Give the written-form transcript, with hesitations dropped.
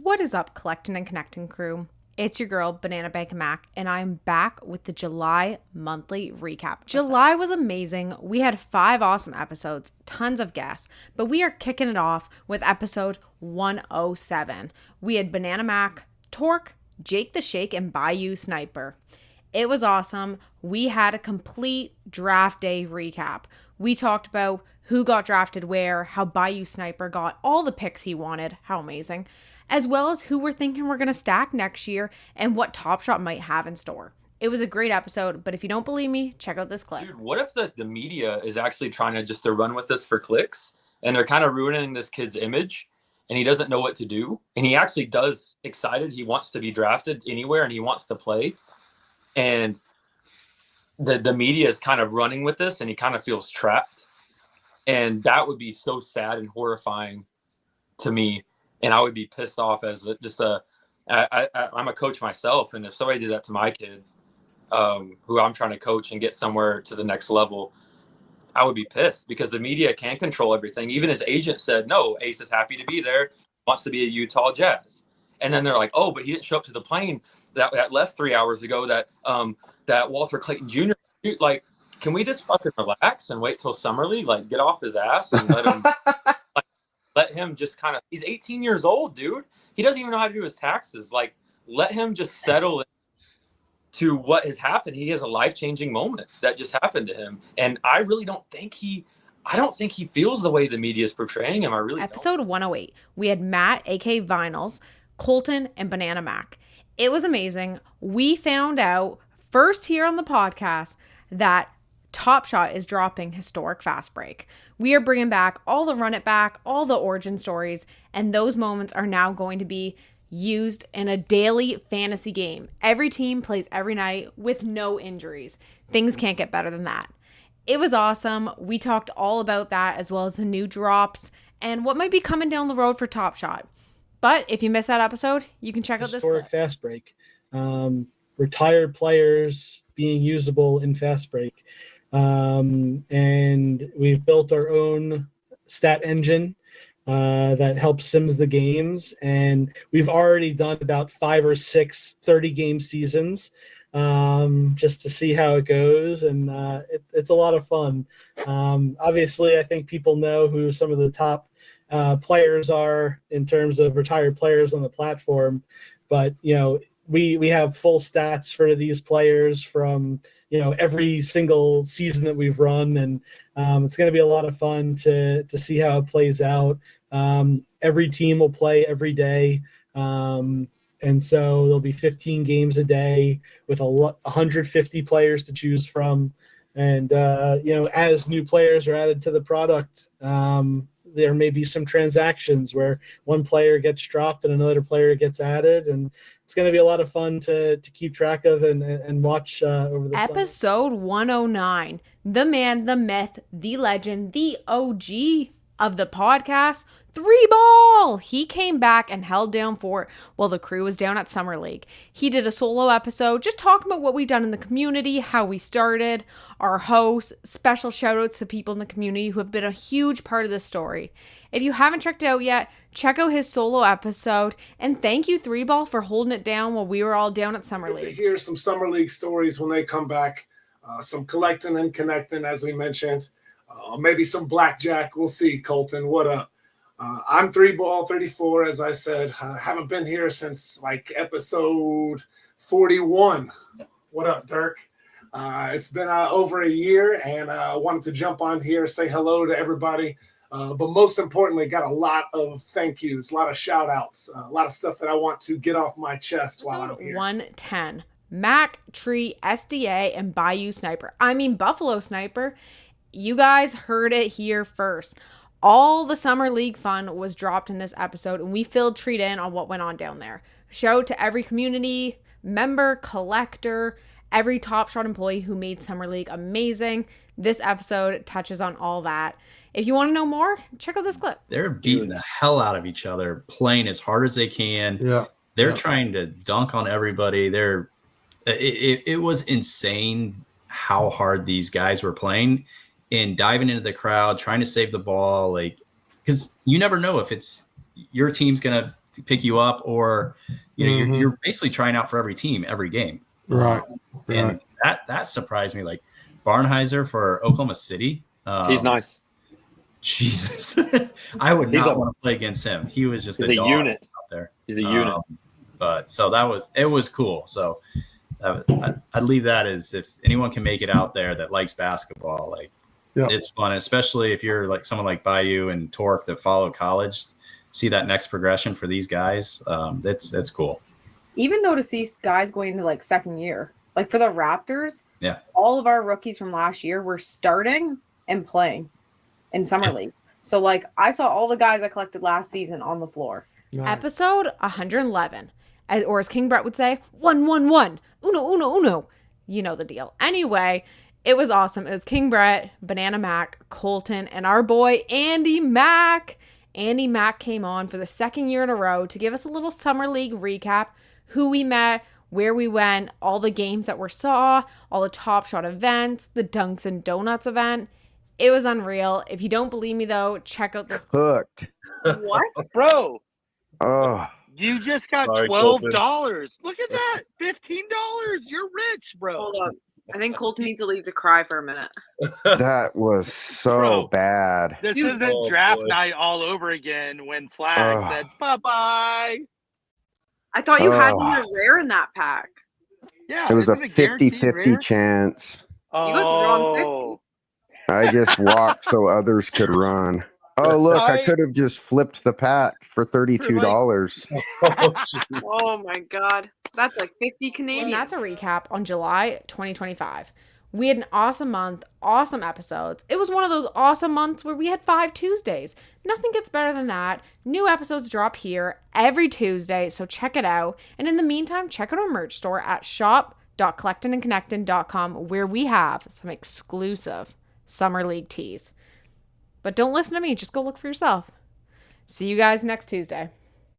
What is up, Collectin and Connectin crew? It's your girl, Banana Bank Mac, and I'm back with the July monthly recap. July was amazing. We had 5 awesome episodes, tons of guests, but we are kicking it off with episode 107. We had Banana Mac, Tork, Jake the Shake, and Bayou Sniper. It was awesome. We had a complete draft day recap. We talked about who got drafted where, how Bayou Sniper got all the picks he wanted, how amazing, as well as who we're thinking we're going to stack next year and what Top Shot might have in store. It was a great episode, but if you don't believe me, check out this clip. Dude, what if the media is actually trying to run with this for clicks, and they're kind of ruining this kid's image, and he doesn't know what to do, and he actually does excited. He wants to be drafted anywhere, and he wants to play, and the media is kind of running with this, and he kind of feels trapped, and that would be so sad and horrifying to me. And I would be pissed off as I'm a coach myself. And if somebody did that to my kid, who I'm trying to coach and get somewhere to the next level, I would be pissed because the media can't control everything. Even his agent said, no, Ace is happy to be there, wants to be a Utah Jazz. And then they're like, oh, but he didn't show up to the plane that left 3 hours ago that Walter Clayton Jr. Like, can we just fucking relax and wait till summer league? Like, get off his ass and let him let him just kind of, he's 18 years old, dude. He doesn't even know how to do his taxes. Like, let him just settle to what has happened. He has a life-changing moment that just happened to him. And I really don't think he feels the way the media is portraying him. I really Episode don't. 108, we had Matt, aka Vinyls, Coultin, and Banana Mac. It was amazing. We found out first here on the podcast that Top Shot is dropping Historic Fast Break. We are bringing back all the run it back, all the origin stories, and those moments are now going to be used in a daily fantasy game. Every team plays every night with no injuries. Things can't get better than that. It was awesome. We talked all about that as well as the new drops and what might be coming down the road for Top Shot. But if you missed that episode, you can check out this Historic Fast Break. Retired players being usable in Fast Break. And we've built our own stat engine that helps sims the games, and we've already done about 5 or 6 30-game seasons just to see how it goes, and it's a lot of fun. Obviously, I think people know who some of the top players are in terms of retired players on the platform, but we have full stats for these players from every single season that we've run, and it's going to be a lot of fun to see how it plays out. Every team will play every day, and so there'll be 15 games a day with 150 players to choose from. And as new players are added to the product, there may be some transactions where one player gets dropped and another player gets added, and it's going to be a lot of fun to keep track of and watch over the episode 109. The man, the myth, the legend, the OG of the podcast, 3Ball. He came back and held down fort while the crew was down at Summer League. He did a solo episode just talking about what we've done in the community, how we started, our hosts, special shout outs to people in the community who have been a huge part of this story. If you haven't checked it out yet, check out his solo episode, and thank you 3Ball for holding it down while we were all down at Summer League. To hear some Summer League stories when they come back, some Collectin and Connectin, as we mentioned. Maybe some blackjack. We'll see, Coultin. What up? I'm 3Ball 34, as I said. I haven't been here since like episode 41. What up, Dirk? It's been over a year, and I wanted to jump on here, say hello to everybody. But most importantly, got a lot of thank yous, a lot of shout outs, a lot of stuff that I want to get off my chest while I'm here. 110. Mac, Tree, SDA, and Bayou Sniper. I mean, Buffalo Sniper. You guys heard it here first. All the Summer League fun was dropped in this episode, and we filled Treat in on what went on down there. Shout out to every community member, collector, every Top Shot employee who made Summer League amazing. This episode touches on all that. If you want to know more, check out this clip. They're beating the hell out of each other, playing as hard as they can. Yeah. They're trying to dunk on everybody. It was insane how hard these guys were playing and diving into the crowd, trying to save the ball. Like, because you never know if it's your team's going to pick you up, or you're basically trying out for every team every game. Right. And that surprised me. Like Barnheiser for Oklahoma City. He's nice. Jesus, I would not want to play against him. He was just a dog unit out there. He's a unit. But so it was cool. So I'd leave that as if anyone can make it out there that likes basketball, like it's fun, especially if you're like someone like Bayou and Tork that follow college, see that next progression for these guys. That's cool. Even though to see guys going into like second year, like for the Raptors, all of our rookies from last year were starting and playing in summer league. So like I saw all the guys I collected last season on the floor. Nice. Episode 111, or as King Brett would say, 111, uno. You know the deal. Anyway, it was awesome. It was King Brett, Banana Mac, Coultin, and our boy Andy Mack. Andy Mack came on for the second year in a row to give us a little summer league recap, who we met, where we went, all the games that we saw, all the Top Shot events, the Dunks and Donuts event. It was unreal. If you don't believe me, though, check out this. Hooked. What? Bro. Oh. You just got $12. Look at that. $15. You're rich, bro. Hold on. I think Coultin needs to leave to cry for a minute. That was so bad. This isn't draft night all over again when Flag said bye-bye. I thought you had a rare in that pack. Yeah, it was a 50-50 chance. You got the wrong 50. I just walked so others could run. Oh, look, I could have just flipped the pack for $32. Oh, my God. That's like 50 Canadian. And that's a recap on July 2025. We had an awesome month, awesome episodes. It was one of those awesome months where we had 5 Tuesdays. Nothing gets better than that. New episodes drop here every Tuesday, so check it out. And in the meantime, check out our merch store at shop.collectinandconnectin.com, where we have some exclusive Summer League tees. But don't listen to me. Just go look for yourself. See you guys next Tuesday.